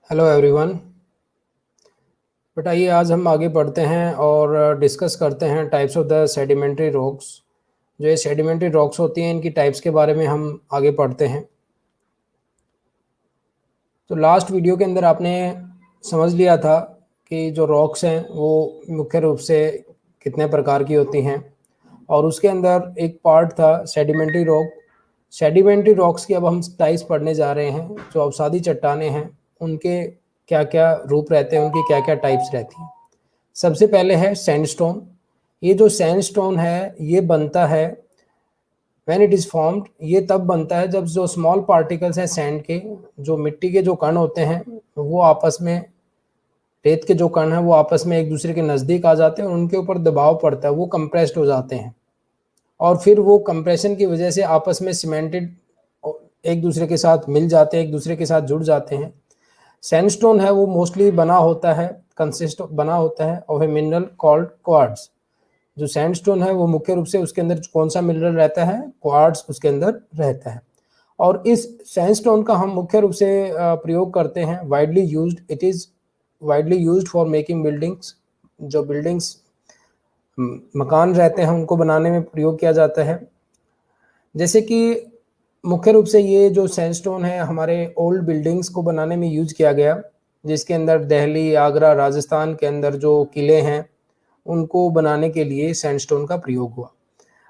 Hello everyone. आइए आज हम आगे बढ़ते हैं और डिस्कस करते हैं types of the sedimentary rocks. जो ये सेडिमेंट्री रॉक्स होती हैं इनकी टाइप्स के बारे में हम आगे पढ़ते हैं। तो लास्ट वीडियो के अंदर आपने समझ लिया था कि जो रॉक्स हैं वो मुख्य रूप से कितने प्रकार की होती हैं, और उसके अंदर एक पार्ट था सेडिमेंट्री रॉक। सेडिमेंट्री रॉक्स की अब हम टाइप्स पढ़ने जा रहे हैं। जो अवसादी चट्टानें हैं उनके क्या क्या रूप रहते हैं, उनकी क्या क्या टाइप्स रहती हैं। सबसे पहले है सैंडस्टोन। ये जो सैंडस्टोन है ये बनता है व्हेन इट इज फॉर्म्ड, ये तब बनता है जब जो स्मॉल पार्टिकल्स हैं सैंड के, जो मिट्टी के जो कण होते हैं वो आपस में, रेत के जो कण हैं वो आपस में एक दूसरे के नज़दीक आ जाते हैं और उनके ऊपर दबाव पड़ता है, वो कंप्रेस्ड हो जाते हैं और फिर वो कंप्रेशन की वजह से आपस में सीमेंटेड एक दूसरे के साथ मिल जाते हैं, एक दूसरे के साथ जुड़ जाते हैं। सैंडस्टोन है वो मोस्टली बना होता है of a mineral called quartz. जो सैंडस्टोन है वो मुख्य रूप से उसके अंदर कौन सा मिनरल रहता है, क्वार्ट्ज उसके अंदर रहता है। और इस सैंडस्टोन का हम मुख्य रूप से प्रयोग करते हैं, widely used, it is widely used for making buildings. जो बिल्डिंग्स मकान रहते हैं उनको बनाने में प्रयोग किया जाता है। जैसे कि मुख्य रूप से ये जो सैंडस्टोन है हमारे ओल्ड बिल्डिंग्स को बनाने में यूज किया गया, जिसके अंदर दिल्ली, आगरा, राजस्थान के अंदर जो किले हैं उनको बनाने के लिए सैंडस्टोन का प्रयोग हुआ।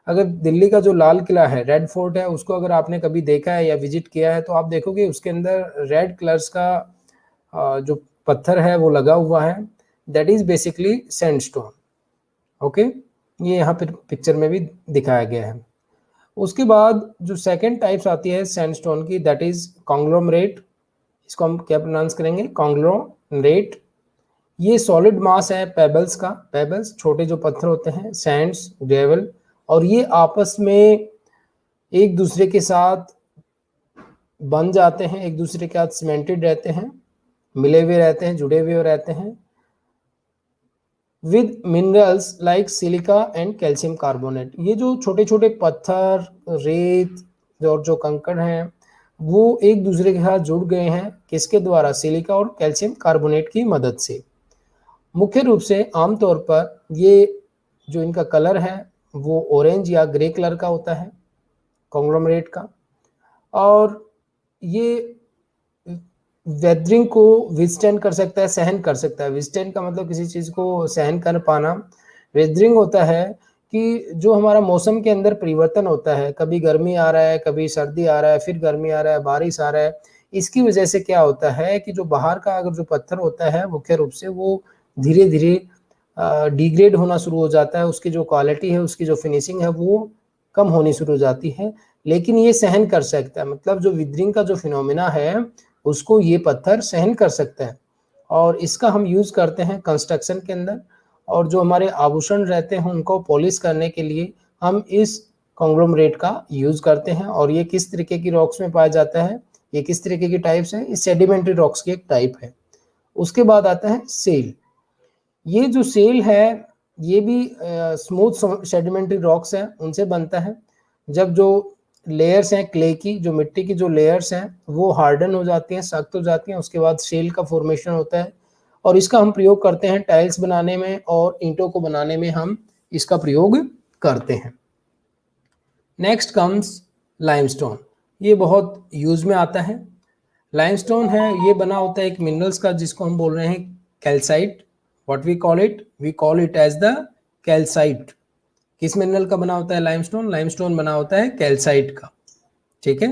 अगर दिल्ली का जो लाल किला है, रेड फोर्ट है, उसको अगर आपने कभी देखा है या विजिट किया है तो आप देखोगे उसके अंदर रेड कलर्स का जो पत्थर है वो लगा हुआ है, that is basically sandstone. Okay, ये यहाँ पर पिक्चर में भी दिखाया गया है। उसके बाद जो सेकंड टाइप्स आती है सैंडस्टोन की, दैट इज कॉन्ग्लोमरेट। इसको हम क्या प्रोनाउंस करेंगे, कॉन्ग्लोमरेट। ये सॉलिड मास है पेबल्स का, पेबल्स छोटे जो पत्थर होते हैं, सैंड्स, ग्रेवल, और ये आपस में एक दूसरे के साथ बन जाते हैं, एक दूसरे के साथ सीमेंटेड रहते हैं, मिले हुए रहते हैं, जुड़े हुए रहते हैं with minerals like silica and calcium carbonate. ये जो छोटे छोटे पत्थर, रेत और जो कंकड़ हैं वो एक दूसरे के साथ जुड़ गए हैं, किसके द्वारा, सिलिका और कैल्शियम कार्बोनेट की मदद से। मुख्य रूप से आमतौर पर ये जो इनका कलर है वो ऑरेंज या ग्रे कलर का होता है, कॉन्ग्लोमरेट का। और ये वेदरिंग को विथस्टैंड कर सकता है, सहन कर सकता है। विथस्टैंड का मतलब किसी चीज़ को सहन कर पाना। वेदरिंग होता है कि जो हमारा मौसम के अंदर परिवर्तन होता है, कभी गर्मी आ रहा है, कभी सर्दी आ रहा है, फिर गर्मी आ रहा है, बारिश आ रहा है, इसकी वजह से क्या होता है कि जो बाहर का अगर जो पत्थर होता है मुख्य रूप से वो धीरे धीरे डिग्रेड होना शुरू हो जाता है, उसकी जो क्वालिटी है, उसकी जो फिनिशिंग है वो कम होनी शुरू हो जाती है। लेकिन ये सहन कर सकता है, मतलब जो विदरिंग का जो फिनोमिना है उसको ये पत्थर सहन कर सकता है, और इसका हम यूज़ करते हैं कंस्ट्रक्शन के अंदर। और जो हमारे आभूषण रहते हैं उनको पॉलिश करने के लिए हम इस कॉन्ग्लोमरेट का यूज़ करते हैं। और ये किस तरीके की रॉक्स में पाया जाता है, ये किस तरीके की टाइप्स है, इस सेडिमेंट्री रॉक्स की एक टाइप है। उसके बाद आता है सेल। ये जो सेल है ये भी स्मूथ सेडिमेंट्री रॉक्स हैं उनसे बनता है। जब जो लेयर्स हैं क्ले की, जो मिट्टी की जो लेयर्स हैं वो हार्डन हो जाती हैं, सख्त हो जाती हैं, उसके बाद सेल का फॉर्मेशन होता है। और इसका हम प्रयोग करते हैं टाइल्स बनाने में और ईंटों को बनाने में हम इसका प्रयोग करते हैं। Next comes limestone. ये बहुत यूज में आता है। लाइमस्टोन है ये बना होता है एक मिनरल्स का जिसको हम बोल रहे हैं calcite. What we call it as the calcite. किस मिनरल का बना होता है लाइमस्टोन? लाइमस्टोन बना होता है कैल्साइट का। ठीक है,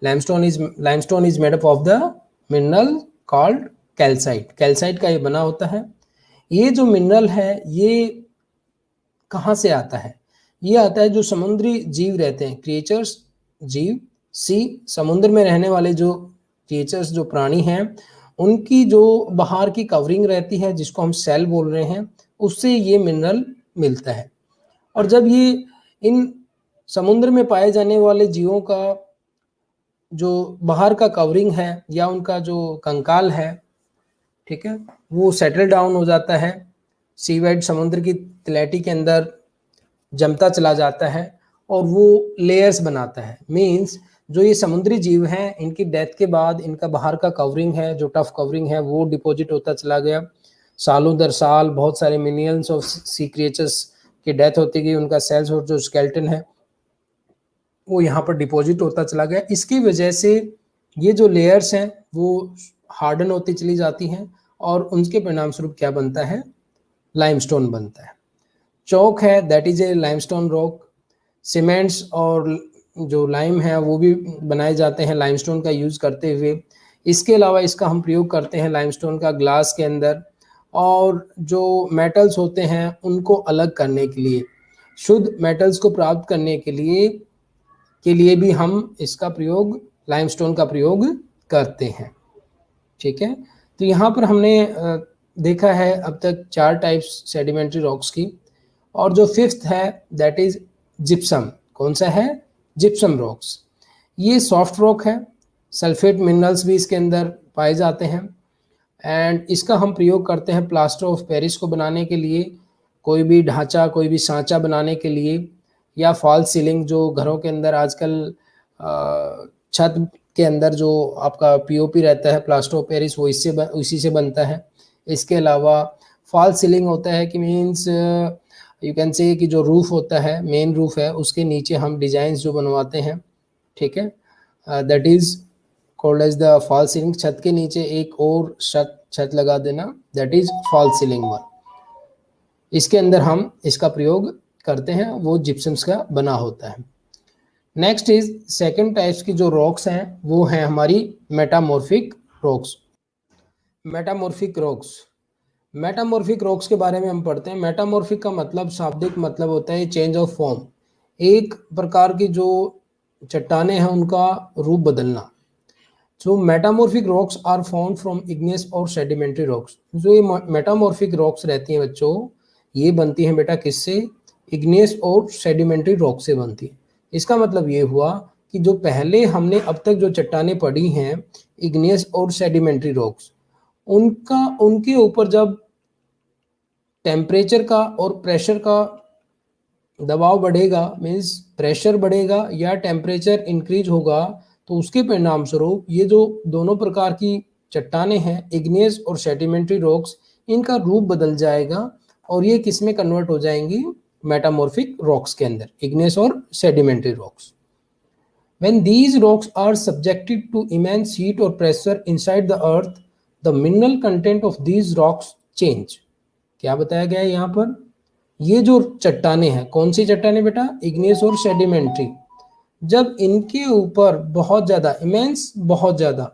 limestone is made up of the mineral called calcite. Calcite का ये बना होता है। ये जो मिनरल है ये कहाँ से आता है? ये आता है जो समुद्री जीव रहते हैं, क्रिएचर्स, जीव, सी, समुद्र में रहने वाले जो क्रिएचर्स, जो प्राणी हैं, उनकी जो बाहर की कवरिंग रहती है जिसको हम सेल बोल रहे हैं, उससे ये मिनरल मिलता है। और जब ये इन समुद्र में पाए जाने वाले जीवों का जो बाहर का कवरिंग है या उनका जो कंकाल है, ठीक है, वो सेटल डाउन हो जाता है, सीवेड समुद्र की तलहटी के अंदर जमता चला जाता है और वो लेयर्स बनाता है। मीन्स जो ये समुद्री जीव हैं, इनकी डेथ के बाद इनका बाहर का कवरिंग है, जो टफ कवरिंग है, वो डिपॉजिट होता चला गया। सालों दर साल बहुत सारे मिलियंस ऑफ सी क्रिएचर्स की डेथ होती गई, उनका सेल्स और जो स्केलेटन है वो यहाँ पर डिपॉजिट होता चला गया। इसकी वजह से ये जो लेयर्स हैं वो हार्डन होती चली जाती हैं और उनके परिणाम स्वरूप क्या बनता है, लाइमस्टोन बनता है। चौक है, that is a limestone rock. Cements और जो लाइम है वो भी बनाए जाते हैं लाइमस्टोन का यूज़ करते हुए। इसके अलावा इसका हम प्रयोग करते हैं लाइमस्टोन का ग्लास के अंदर, और जो मेटल्स होते हैं उनको अलग करने के लिए, शुद्ध मेटल्स को प्राप्त करने के लिए भी हम इसका प्रयोग, लाइमस्टोन का प्रयोग करते हैं। ठीक है, तो यहाँ पर हमने देखा है अब तक 4 टाइप्स सेडिमेंट्री रॉक्स की, और जो 5th है दैट इज जिप्सम। कौन सा है, जिप्सम रॉक्स। ये सॉफ्ट रॉक है, सल्फेट मिनरल्स भी इसके अंदर पाए जाते हैं, एंड इसका हम प्रयोग करते हैं प्लास्टर ऑफ पेरिस को बनाने के लिए, कोई भी ढांचा, कोई भी सांचा बनाने के लिए, या फॉल सीलिंग, जो घरों के अंदर आजकल छत के अंदर जो आपका पीओपी रहता है, प्लास्टर ऑफ पेरिस, वो इसी से बनता है। इसके अलावा फॉल सीलिंग होता है कि मीन्स यू कैन से कि जो रूफ होता है, मेन रूफ है, उसके नीचे हम डिजाइंस जो बनवाते हैं, ठीक है, that is called as the fall ceiling. छत के नीचे एक और छत लगा देना, that is fall ceiling one. इसके अंदर हम इसका प्रयोग करते हैं, वो जिप्सम्स का बना होता है। नेक्स्ट इज सेकंड टाइप्स की जो रॉक्स हैं वो हैं हमारी मेटामॉर्फिक रॉक्स। मेटामॉर्फिक रॉक्स के बारे में हम पढ़ते हैं। मेटामॉर्फिक का मतलब, शाब्दिक मतलब होता है चेंज ऑफ फॉर्म, एक प्रकार की जो चट्टाने हैं उनका रूप बदलना। So metamorphic rocks are found from igneous और सेडिमेंट्री रॉक्स। जो ये मेटामॉर्फिक रॉक्स रहती हैं बच्चों, ये बनती हैं बेटा किससे, इग्नियस और सेडिमेंट्री रॉक से बनती है। इसका मतलब ये हुआ कि जो पहले हमने अब तक जो चट्टानें पढ़ी हैं, इग्नियस और सेडिमेंट्री रॉक्स, उनके ऊपर जब टेम्परेचर का और प्रेशर का दबाव बढ़ेगा, मीन्स प्रेशर बढ़ेगा या टेम्परेचर इंक्रीज होगा, तो उसके परिणाम स्वरूप ये जो दोनों प्रकार की चट्टानें हैं, इग्नियस और सेडिमेंट्री रॉक्स, इनका रूप बदल जाएगा और ये किस में कन्वर्ट हो जाएंगी, मेटामॉर्फिक रॉक्स के अंदर, इग्नियस और sedimentary rocks. When these rocks are subjected to immense heat or pressure inside the earth, the mineral content of these rocks change. क्या बताया गया है यहाँ पर, ये जो चट्टानें हैं, कौन सी चट्टानें बेटा, इग्नियस और सेडिमेंट्री, जब इनके ऊपर बहुत ज़्यादा, इमेंस बहुत ज़्यादा,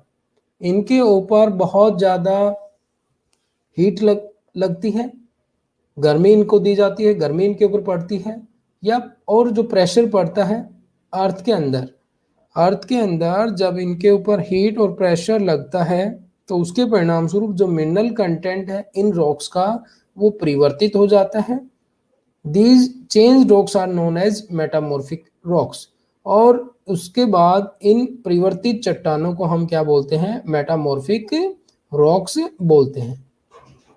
इनके ऊपर बहुत ज़्यादा हीट लगती है, गर्मी इनको दी जाती है, गर्मी इनके ऊपर पड़ती है, या और जो प्रेशर पड़ता है अर्थ के अंदर जब इनके ऊपर हीट और प्रेशर लगता है, तो उसके परिणाम स्वरूप जो मिनरल कंटेंट है इन रॉक्स का वो परिवर्तित हो जाता है। These change rocks are known as metamorphic rocks. और उसके बाद इन परिवर्तित चट्टानों को हम क्या बोलते हैं, मेटामॉर्फिक रॉक्स बोलते हैं।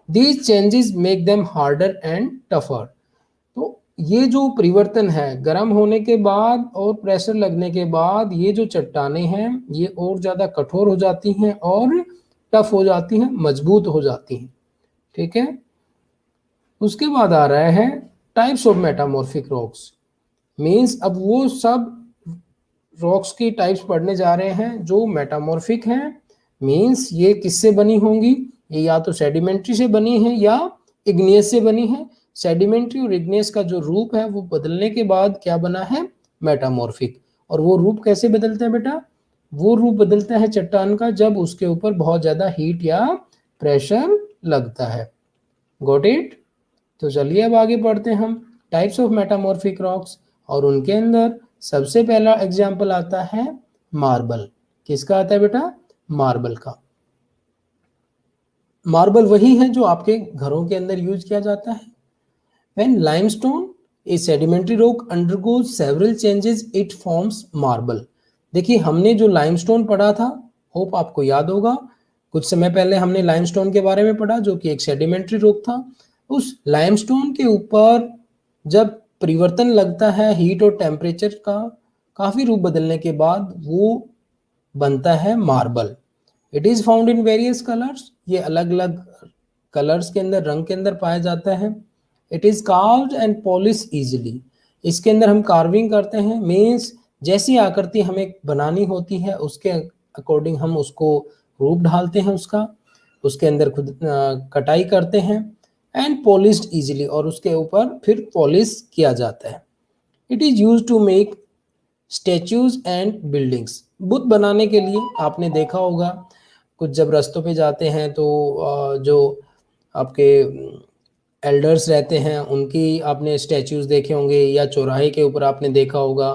These changes make them harder and tougher. तो ये जो परिवर्तन है, गर्म होने के बाद और प्रेशर लगने के बाद, ये जो चट्टानें हैं ये और ज़्यादा कठोर हो जाती हैं और टफ हो जाती हैं, मजबूत हो जाती हैं। ठीक है, उसके बाद आ रहा है types of metamorphic rocks. Means अब वो सब रॉक्स की टाइप्स पढ़ने जा रहे हैं जो मेटामॉर्फिक हैं। मीन्स ये किससे बनी होंगी, ये या तो सेडिमेंट्री से बनी है या इग्नियस से बनी है। सेडिमेंट्री और इग्नियस का जो रूप है वो बदलने के बाद क्या बना है, मेटामॉर्फिक। और वो रूप कैसे बदलता है बेटा, वो रूप बदलता है चट्टान का जब उसके ऊपर बहुत ज्यादा हीट या प्रेशर लगता है। Got it. तो चलिए अब आगे पढ़ते हैं हम टाइप्स ऑफ मेटामॉर्फिक रॉक्स, और उनके अंदर सबसे पहला एग्जाम्पल आता है मार्बल। किसका आता है बेटा, मार्बल का। मार्बल वही है जो आपके घरों के अंदर यूज किया जाता है। When limestone, a sedimentary rock, undergoes several changes, it forms marble. देखिए हमने जो लाइमस्टोन पढ़ा था, होप आपको याद होगा, कुछ समय पहले हमने लाइमस्टोन के बारे में पढ़ा जो कि एक सेडिमेंट्री रॉक था। उस लाइमस्टोन के ऊपर जब परिवर्तन लगता है हीट और टेम्परेचर का, काफ़ी रूप बदलने के बाद वो बनता है marble. It is found in various colours, ये अलग अलग कलर्स के अंदर, रंग के अंदर पाया जाता है। It is carved and polish easily, इसके अंदर हम कार्विंग करते हैं, मीन्स जैसी आकृति हमें बनानी होती है उसके अकॉर्डिंग हम उसको रूप ढालते हैं, उसके अंदर खुद कटाई करते हैं। एंड पॉलिश्ड ईजिली, और उसके ऊपर फिर पॉलिश किया जाता है। It is use to make statues and buildings, बुत बनाने के लिए आपने देखा होगा कुछ जब रास्तों पे जाते हैं तो जो आपके एल्डर्स रहते हैं उनकी आपने स्टैचूज देखे होंगे, या चौराहे के ऊपर आपने देखा होगा।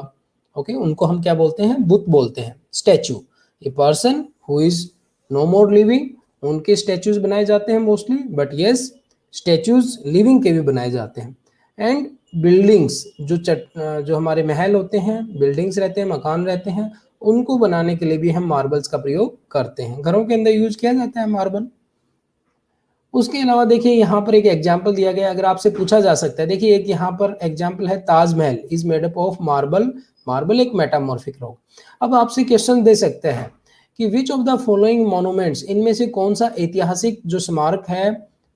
ओके, उनको हम क्या बोलते हैं? बुत बोलते हैं, statue. A person who is no more living, उनके स्टैचूज बनाए जाते हैं mostly, but yes statues living के भी बनाए जाते हैं। एंड बिल्डिंग्स, जो हमारे महल होते हैं, बिल्डिंग्स रहते हैं, मकान रहते हैं, उनको बनाने के लिए भी हम मार्बल्स का प्रयोग करते हैं। घरों के अंदर यूज किया जाता है मार्बल। उसके अलावा देखिए यहाँ पर एक एग्जाम्पल दिया गया, अगर आपसे पूछा जा सकता है, देखिए एक यहाँ पर एग्जाम्पल है, Taj Mahal is made up of marble. Marble एक मेटामॉर्फिक रॉक। अब आपसे क्वेश्चन दे सकते हैं कि which of the following monuments, इनमें से कौन सा ऐतिहासिक जो स्मारक है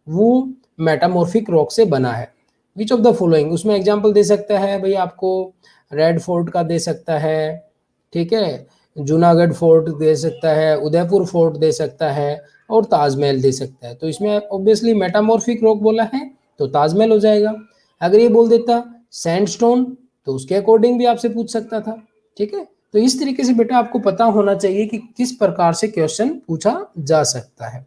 वो मेटामॉर्फिक रॉक से बना है? विच ऑफ द फॉलोइंग, उसमें एग्जाम्पल दे सकता है भाई आपको, रेड फोर्ट का दे सकता है, ठीक है, जूनागढ़ फोर्ट दे सकता है, उदयपुर फोर्ट दे सकता है, और ताजमहल दे सकता है। तो इसमें ऑब्वियसली मेटामॉर्फिक रॉक बोला है तो ताजमहल हो जाएगा। अगर ये बोल देता सैंडस्टोन तो उसके अकॉर्डिंग भी आपसे पूछ सकता था, ठीक है। तो इस तरीके से बेटा आपको पता होना चाहिए कि किस प्रकार से क्वेश्चन पूछा जा सकता है।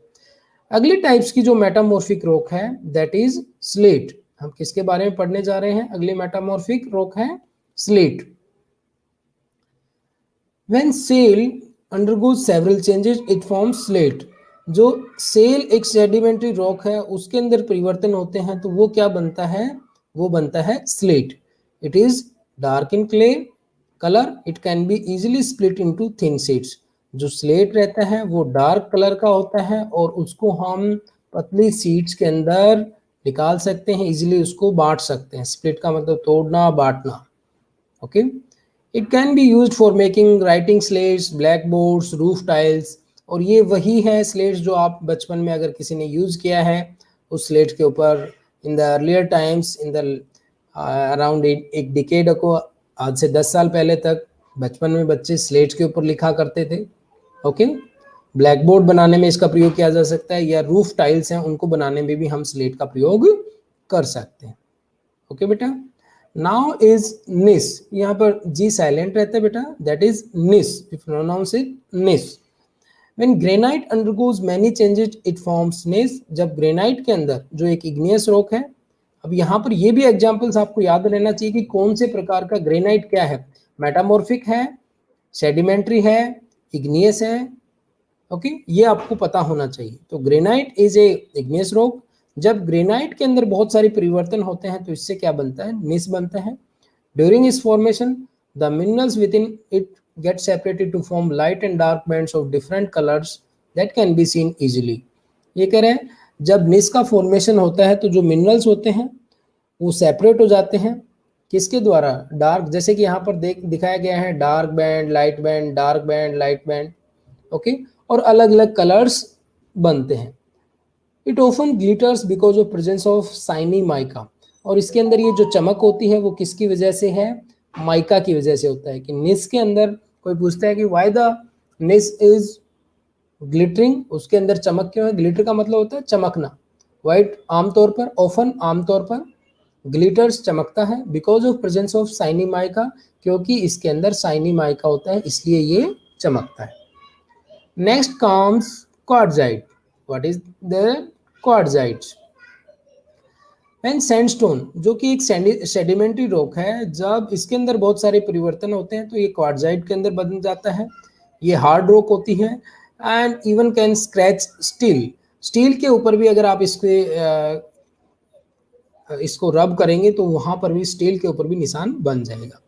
अगली टाइप्स की जो मेटामॉर्फिक रॉक है दैट इज स्लेट। हम किसके बारे में पढ़ने जा रहे हैं? अगली मेटामॉर्फिक रॉक है slate. When shale undergoes several changes, it forms slate. जो सेल एक सेडिमेंट्री रॉक है उसके अंदर परिवर्तन होते हैं तो वो क्या बनता है? वो बनता है slate. It is dark in clay colour, it can be easily split into thin sheets. जो स्लेट रहता है वो डार्क कलर का होता है और उसको हम पतली शीट्स के अंदर निकाल सकते हैं, इजिली उसको बांट सकते हैं। स्प्लिट का मतलब तोड़ना, बांटना। Okay, it can be use for making writing slates, black boards, roof tiles. और ये वही है स्लेट्स जो आप बचपन में अगर किसी ने यूज किया है उस स्लेट के ऊपर in the earlier times, in the around एक डिकेड को, आज से 10 साल पहले तक बचपन में बच्चे स्लेट के ऊपर लिखा करते थे। ओके, ब्लैक बोर्ड बनाने में इसका प्रयोग किया जा सकता है, या रूफ टाइल्स हैं उनको बनाने में भी हम स्लेट का प्रयोग कर सकते हैं। ओके बेटा, नाउ इज निस, यहाँ पर जी साइलेंट रहता है बेटा, दैट इज निस, प्रोनाउंस इट निस। When granite undergoes many changes, it forms gneiss। जब ग्रेनाइट के अंदर जो एक इग्नियस रॉक है, अब यहाँ पर ये भी एग्जांपल्स आपको याद रहना चाहिए कि कौन से प्रकार का ग्रेनाइट क्या है, मेटामॉर्फिक है, सेडिमेंट्री है, इग्नियस है। ओके, ये आपको पता होना चाहिए। तो granite is a igneous rock. जब ग्रेनाइट के अंदर बहुत सारे परिवर्तन होते हैं तो इससे क्या बनता है? निस बनता है। ड्यूरिंग इस formation the minerals with in it get separated to form light and dark bands of different colors that can be seen easily। ये कह रहे हैं जब निस का फॉर्मेशन होता है तो जो मिनरल्स होते हैं वो सेपरेट हो जाते हैं, किसके द्वारा? डार्क, जैसे कि यहाँ पर दिखाया गया है dark band, light band, dark band, light band. Okay, और अलग अलग कलर्स बनते हैं। It often glitters because of presence of shiny mica. और इसके अंदर ये जो चमक होती है वो किसकी वजह से है? माइका की वजह से होता है। कि निस के अंदर कोई पूछता है कि व्हाई द निस इज ग्लिटरिंग, उसके अंदर चमक क्यों है? ग्लिटर का मतलब होता है चमकना। वाइट आमतौर पर, ऑफन आमतौर पर, ग्लिटर्स चमकता है because of presence of shiny mica, क्योंकि इसके अंदर साइनी माइका होता है इसलिए ये चमकता है। Next comes quartzite. What is the quartzite? And sandstone, जो कि एक सेडिमेंट्री रॉक है, जब इसके अंदर बहुत सारे परिवर्तन होते हैं तो ये क्वार्ट्जाइट के अंदर बदल जाता है। ये हार्ड रॉक होती है and even can scratch steel. Steel के ऊपर भी अगर आप इसको रब करेंगे तो वहाँ पर भी स्टील के ऊपर भी निशान बन जाएगा।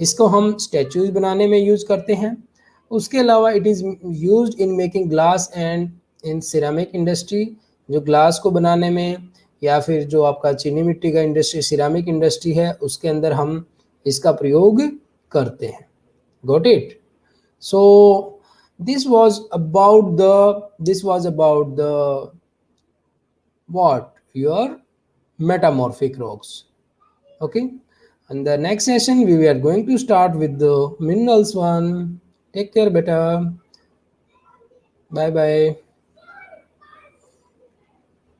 इसको हम स्टैचूज बनाने में यूज करते हैं। उसके अलावा it is used in making glass and in ceramic industry. जो ग्लास को बनाने में, या फिर जो आपका चीनी मिट्टी का इंडस्ट्री, सिरामिक इंडस्ट्री है, उसके अंदर हम इसका प्रयोग करते हैं। Got it? So this was about the what? Your metamorphic rocks. Okay. And the next session we are going to start with the minerals one. Take care, beta. Bye bye.